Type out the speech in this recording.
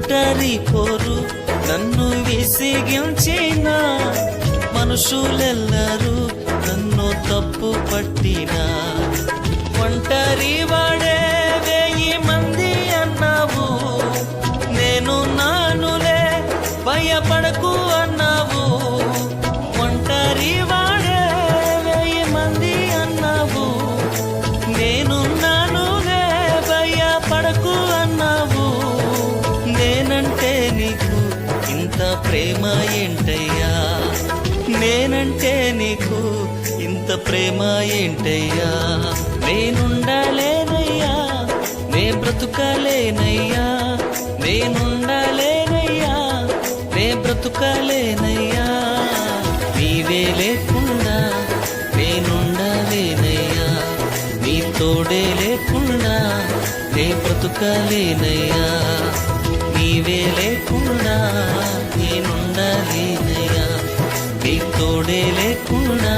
ఒంటరి పోరు నన్ను విసిగించిన మనుషులెల్లరూ నన్ను తప్పు పట్టినా. ఒంటరి వాడే 1000 మంది అన్నావు, నేను నానులే భయపడకు అన్నావు. ఒంటరి వాడే 1000 మంది అన్నావు, నేను నానులే భయపడకు అన్నావు. నేనంటే నీకు ఇంత ప్రేమ ఏంటయ్యా, నేనంటే నీకు ఇంత ప్రేమ ఏంటయ్యా. నేనుండలేనయ్యా, నే బ్రతుకలేనయ్యా, నేనుండలేనయ్యా, నే బ్రతుకలేనయ్యా. నీవే లేకుండా నేనుండలేనయ్యా, నీ తోడే లేకుండా నే బ్రతుకలేనయ్యా. నీవే లేకుండా నేనుండలేనయ్యా, నీ తోడే లేకుండా